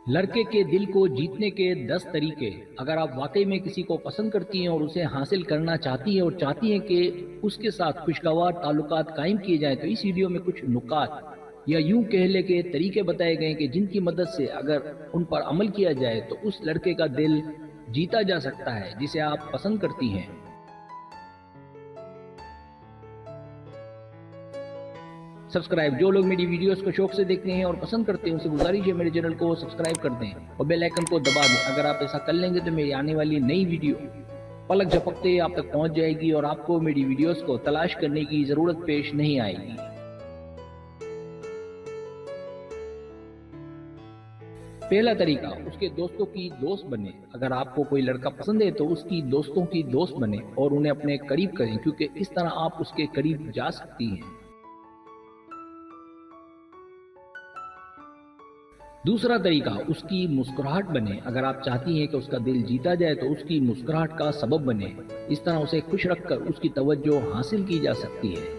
لڑکے کے دل کو جیتنے کے 10 طریقے۔ اگر آپ واقعی میں کسی کو پسند کرتی ہیں اور اسے حاصل کرنا چاہتی ہیں اور چاہتی ہیں کہ اس کے ساتھ خوشگوار تعلقات قائم کیے جائیں تو اس ویڈیو میں کچھ نکات یا یوں کہہ لے کے طریقے بتائے گئے کہ جن کی مدد سے اگر ان پر عمل کیا جائے تو اس لڑکے کا دل جیتا جا سکتا ہے جسے آپ پسند کرتی ہیں۔ سبسکرائب، جو لوگ میری ویڈیوز کو شوق سے دیکھتے ہیں اور پسند کرتے ہیں ان سے گزارش ہے میرے چینل کو سبسکرائب کر دیں اور بیل آئیکن کو دبا دیں۔ اگر آپ ایسا کر لیں گے تو میری آنے والی نئی ویڈیو پلک جھپکتے ہی آپ تک پہنچ جائے گی اور آپ کو میری ویڈیوز کو تلاش کرنے کی ضرورت پیش نہیں آئے گی۔ پہلا طریقہ، اس کے دوستوں کی دوست بنے۔ اگر آپ کو کوئی لڑکا پسند ہے تو اس کی دوستوں کی دوست بنے اور انہیں اپنے قریب کریں، کیونکہ اس طرح آپ اس کے قریب جا سکتی ہیں۔ دوسرا طریقہ، اس کی مسکراہٹ بنے۔ اگر آپ چاہتی ہیں کہ اس کا دل جیتا جائے تو اس کی مسکراہٹ کا سبب بنے، اس طرح اسے خوش رکھ کر اس کی توجہ حاصل کی جا سکتی ہے۔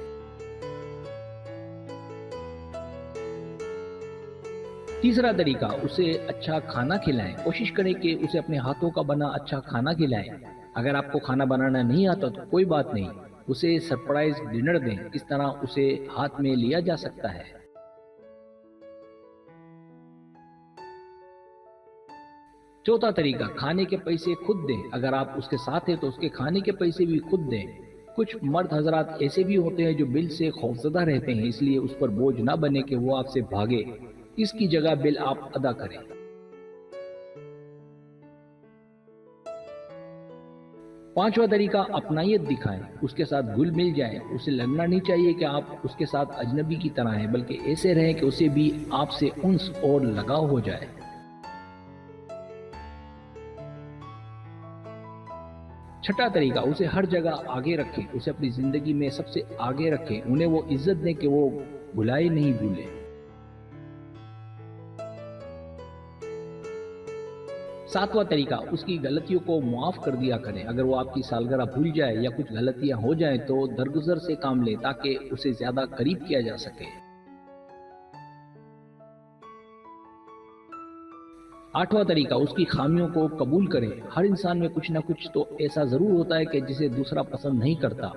تیسرا طریقہ، اسے اچھا کھانا کھلائیں۔ کوشش کریں کہ اسے اپنے ہاتھوں کا بنا اچھا کھانا کھلائیں۔ اگر آپ کو کھانا بنانا نہیں آتا تو کوئی بات نہیں، اسے سرپرائز ڈنر دیں، اس طرح اسے ہاتھ میں لیا جا سکتا ہے۔ چوتھا طریقہ، کھانے کے پیسے خود دیں۔ اگر آپ اس کے ساتھ ہیں تو اس کے کھانے کے پیسے بھی خود دیں۔ کچھ مرد حضرات ایسے بھی ہوتے ہیں جو بل سے خوفزدہ رہتے ہیں، اس لیے اس پر بوجھ نہ بنے کہ وہ آپ سے بھاگے، اس کی جگہ بل آپ ادا کریں۔ پانچواں طریقہ، اپنائیت دکھائیں، اس کے ساتھ گل مل جائیں۔ اسے لگنا نہیں چاہیے کہ آپ اس کے ساتھ اجنبی کی طرح ہیں، بلکہ ایسے رہیں کہ اسے بھی آپ سے انس اور لگاؤ ہو جائے۔ چھٹا طریقہ، اسے ہر جگہ آگے رکھیں، اسے اپنی زندگی میں سب سے آگے رکھیں، انہیں وہ عزت دیں کہ وہ بھلائے نہیں بھولے۔ ساتواں طریقہ، اس کی غلطیوں کو معاف کر دیا کریں۔ اگر وہ آپ کی سالگرہ بھول جائے یا کچھ غلطیاں ہو جائیں تو درگزر سے کام لیں تاکہ اسے زیادہ قریب کیا جا سکے۔ آٹھواں طریقہ، اس کی خامیوں کو قبول کریں۔ ہر انسان میں کچھ نہ کچھ تو ایسا ضرور ہوتا ہے کہ جسے دوسرا پسند نہیں کرتا۔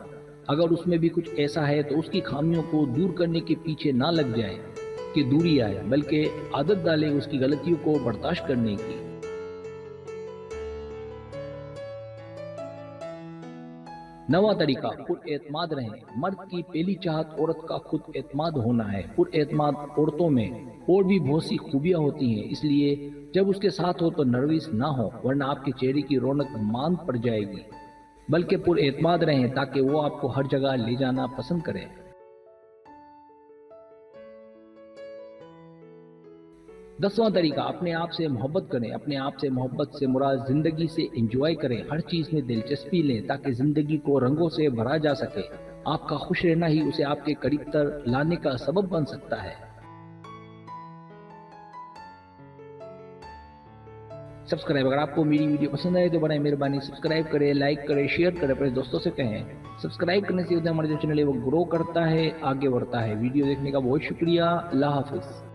اگر اس میں بھی کچھ ایسا ہے تو اس کی خامیوں کو دور کرنے کے پیچھے نہ لگ جائیں کہ دوری آئے، بلکہ عادت ڈالیں اس کی غلطیوں کو برداشت کرنے کی۔ نواں طریقہ، پر اعتماد رہیں۔ مرد کی پہلی چاہت عورت کا خود اعتماد ہونا ہے۔ پر اعتماد عورتوں میں اور بھی بہت سی خوبیاں ہوتی ہیں، اس لیے جب اس کے ساتھ ہو تو نروس نہ ہو، ورنہ آپ کے چہرے کی رونق ماند پڑ جائے گی، بلکہ پر اعتماد رہیں تاکہ وہ آپ کو ہر جگہ لے جانا پسند کرے۔ 10واں طریقہ، اپنے آپ سے محبت کریں۔ اپنے آپ سے محبت سے مراد زندگی سے انجوائے کریں، ہر چیز میں دلچسپی لیں تاکہ زندگی کو رنگوں سے بھرا جا سکے۔ آپ کا خوش رہنا ہی اسے آپ کے قریب تر لانے کا سبب بن سکتا ہے۔ سبسکرائب، اگر آپ کو میری ویڈیو پسند آئے تو برائے مہربانی سبسکرائب کریں، لائک کریں، شیئر کریں، اپنے دوستوں سے کہیں۔ سبسکرائب کرنے سے ہمارا جو چینل ہے وہ گرو کرتا ہے، آگے بڑھتا ہے۔ ویڈیو دیکھنے کا بہت شکریہ، اللہ حافظ۔